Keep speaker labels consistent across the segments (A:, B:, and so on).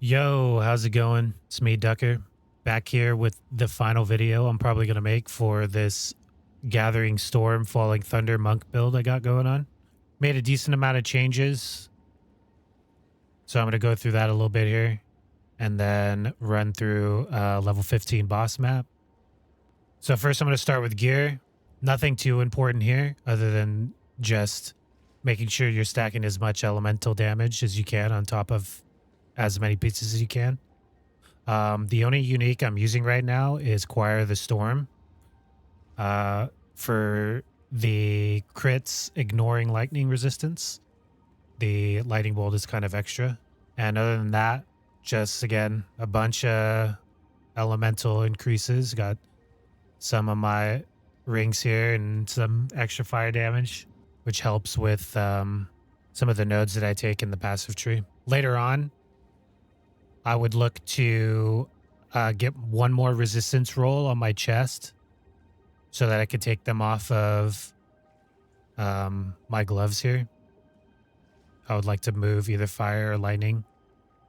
A: Yo, how's it going? It's me, Ducker, back here with the final video I'm probably going to make for this Gathering Storm Falling Thunder monk build I got going on. Made a decent amount of changes, so I'm going to go through that a little bit here and then run through level 15 boss map. So first I'm going to start with gear. Nothing too important here other than just making sure you're stacking as much elemental damage as you can on top of as many pieces as you can. The only unique I'm using right now is Choir of the Storm. For the crits, ignoring lightning resistance, the lightning bolt is kind of extra. And other than that, just again, a bunch of elemental increases. Got some of my rings here and some extra fire damage, which helps with some of the nodes that I take in the passive tree. Later on, I would look to get one more resistance roll on my chest so that I could take them off of my gloves here. I would like to move either fire or lightning,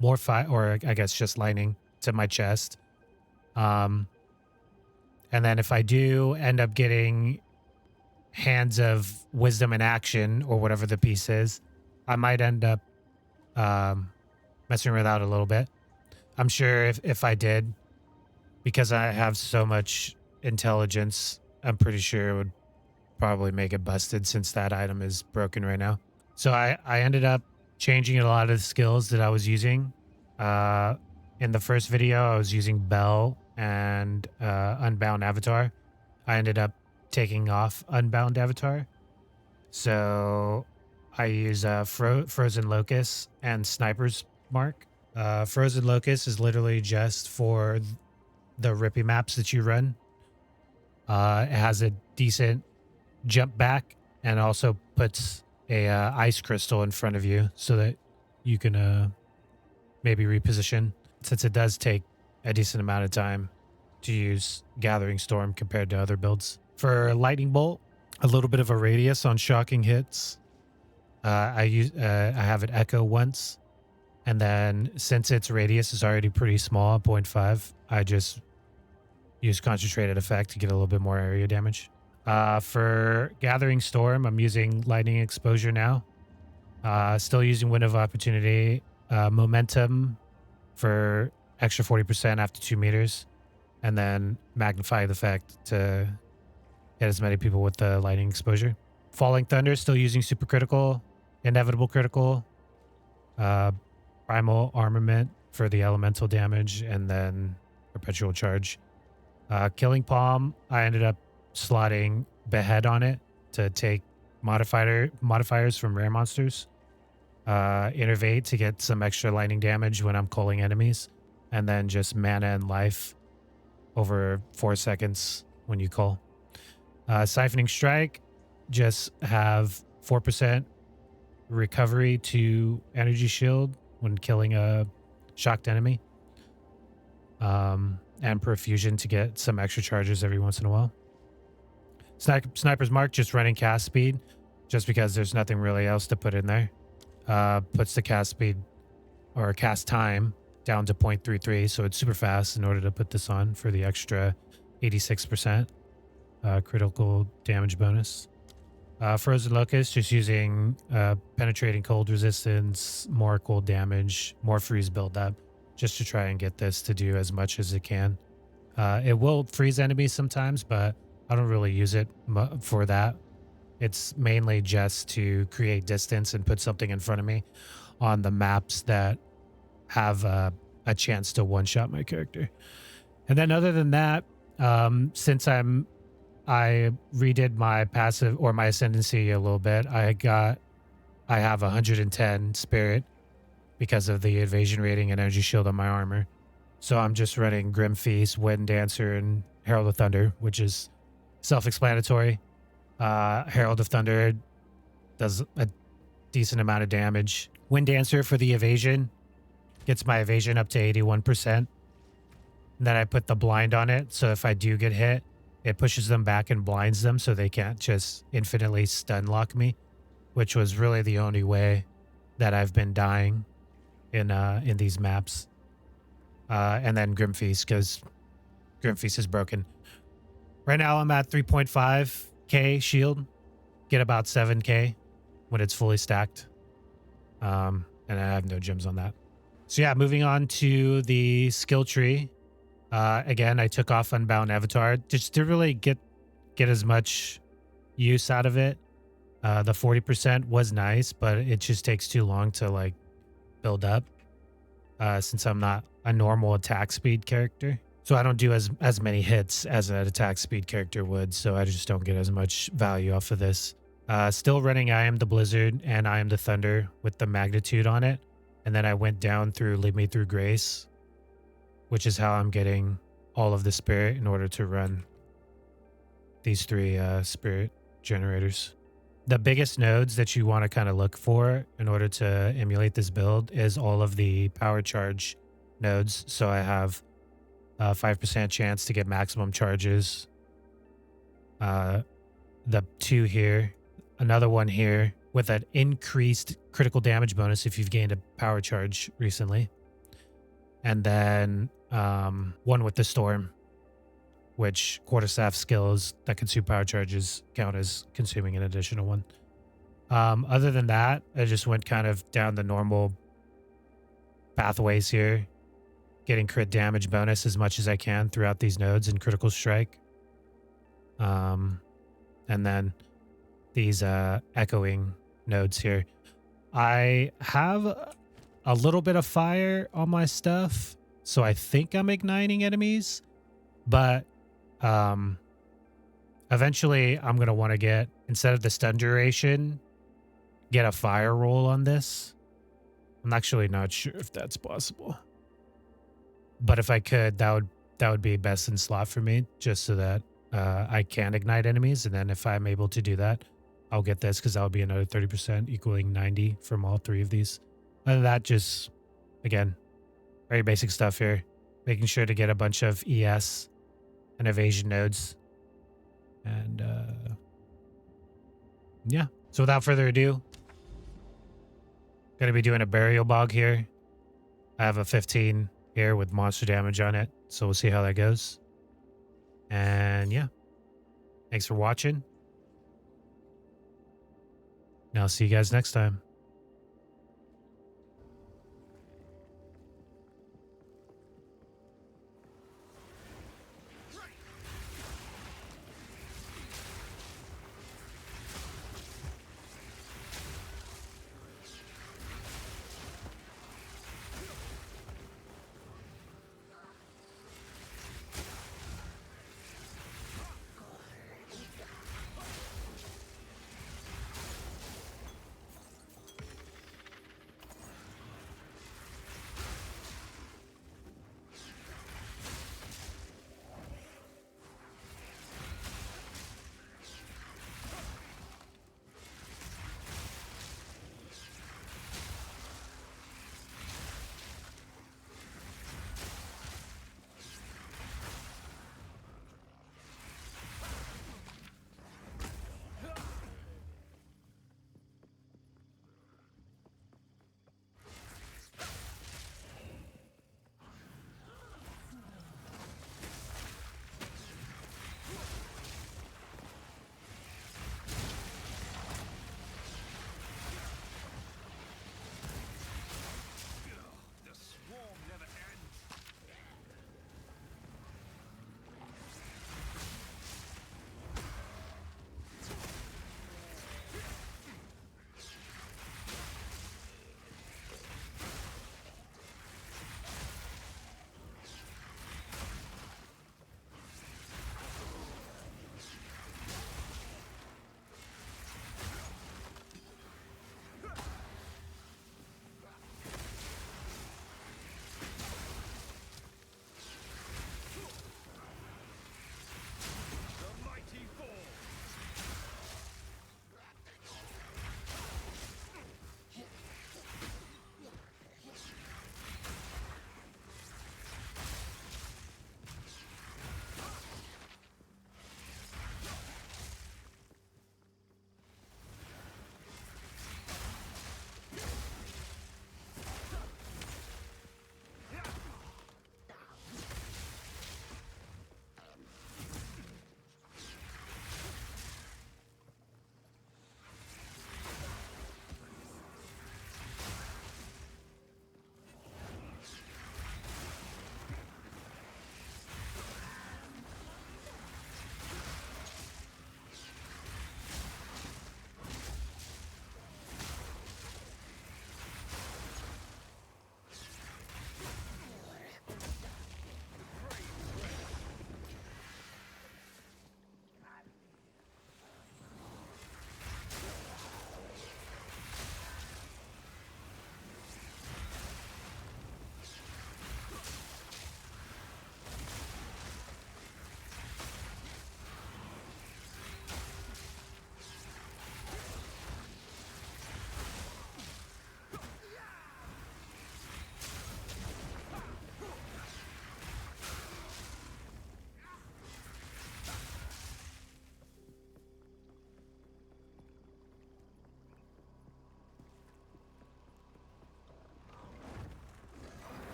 A: more fire, or I guess just lightning to my chest. And then if I do end up getting Hands of Wisdom in Action or whatever the piece is, I might end up messing with that a little bit. I'm sure if I did, because I have so much intelligence, I'm pretty sure it would probably make it busted since that item is broken right now. So I ended up changing a lot of the skills that I was using. In the first video, I was using Bell and Unbound Avatar. I ended up taking off Unbound Avatar. So I use Frozen Locust and Sniper's Mark. Frozen Locust is literally just for the rippy maps that you run. It has a decent jump back and also puts a ice crystal in front of you so that you can maybe reposition, since it does take a decent amount of time to use Gathering Storm compared to other builds. For Lightning Bolt, a little bit of a radius on shocking hits. I have it echo once. And then since its radius is already pretty small, 0.5, I just use concentrated effect to get a little bit more area damage. For Gathering Storm, I'm using Lightning Exposure now. Still using Wind of Opportunity. Momentum for extra 40% after 2 meters. And then Magnify the Effect to get as many people with the Lightning Exposure. Falling Thunder, still using Super Critical, Inevitable Critical. Primal Armament for the elemental damage, and then Perpetual Charge. Killing Palm, I ended up slotting Behead on it to take modifiers from rare monsters. Innervate to get some extra lightning damage when I'm calling enemies, and then just mana and life over 4 seconds when you call. Siphoning Strike, just have 4% recovery to energy shield when killing a shocked enemy. And Perfusion to get some extra charges every once in a while. Sniper's Mark, just running cast speed, just because there's nothing really else to put in there. Puts the cast speed or cast time down to 0.33, so it's super fast in order to put this on for the extra 86% critical damage bonus. Frozen Locust, just using penetrating cold resistance, more cold damage, more freeze buildup, just to try and get this to do as much as it can. It will freeze enemies sometimes, but I don't really use it for that. It's mainly just to create distance and put something in front of me on the maps that have a chance to one-shot my character. And then other than that, since I redid my passive or my ascendancy a little bit. I have 110 spirit because of the evasion rating and energy shield on my armor. So I'm just running Grim Feast, Wind Dancer, and Herald of Thunder, which is self-explanatory. Herald of Thunder does a decent amount of damage. Wind Dancer for the evasion gets my evasion up to 81%. And then I put the blind on it, so if I do get hit, it pushes them back and blinds them so they can't just infinitely stun lock me, which was really the only way that I've been dying in these maps. and then Grim Feast, because Grim Feast is broken. Right now I'm at 3.5k shield. Get about 7k when it's fully stacked. And I have no gems on that. So yeah, moving on to the skill tree. Again, I took off Unbound Avatar just to really get as much use out of it. The 40% was nice, but it just takes too long to like build up. Since I'm not a normal attack speed character. So I don't do as many hits as an attack speed character would, so I just don't get as much value off of this. Still running I Am the Blizzard and I Am the Thunder with the magnitude on it. And then I went down through Lead Me Through Grace, which is how I'm getting all of the spirit in order to run these 3 spirit generators. The biggest nodes that you want to kind of look for in order to emulate this build is all of the power charge nodes. So I have a 5% chance to get maximum charges. The 2 here, another one here with an increased critical damage bonus if you've gained a power charge recently. And then one with the storm, which quarterstaff skills that consume power charges count as consuming an additional one. Other than that, I just went kind of down the normal pathways here, getting crit damage bonus as much as I can throughout these nodes and critical strike. And then these echoing nodes here. I have a little bit of fire on my stuff, so I think I'm igniting enemies, but eventually I'm going to want to get, instead of the stun duration, get a fire roll on this. I'm actually not sure if that's possible, but if I could, that would be best in slot for me, just so that I can ignite enemies. And then if I'm able to do that, I'll get this, because that would be another 30%, equaling 90 from all 3 of these. Other than that, just, again, very basic stuff here. Making sure to get a bunch of ES and evasion nodes. And yeah. So without further ado, going to be doing a burial bog here. I have a 15 here with monster damage on it, so we'll see how that goes. And yeah, thanks for watching. And I'll see you guys next time.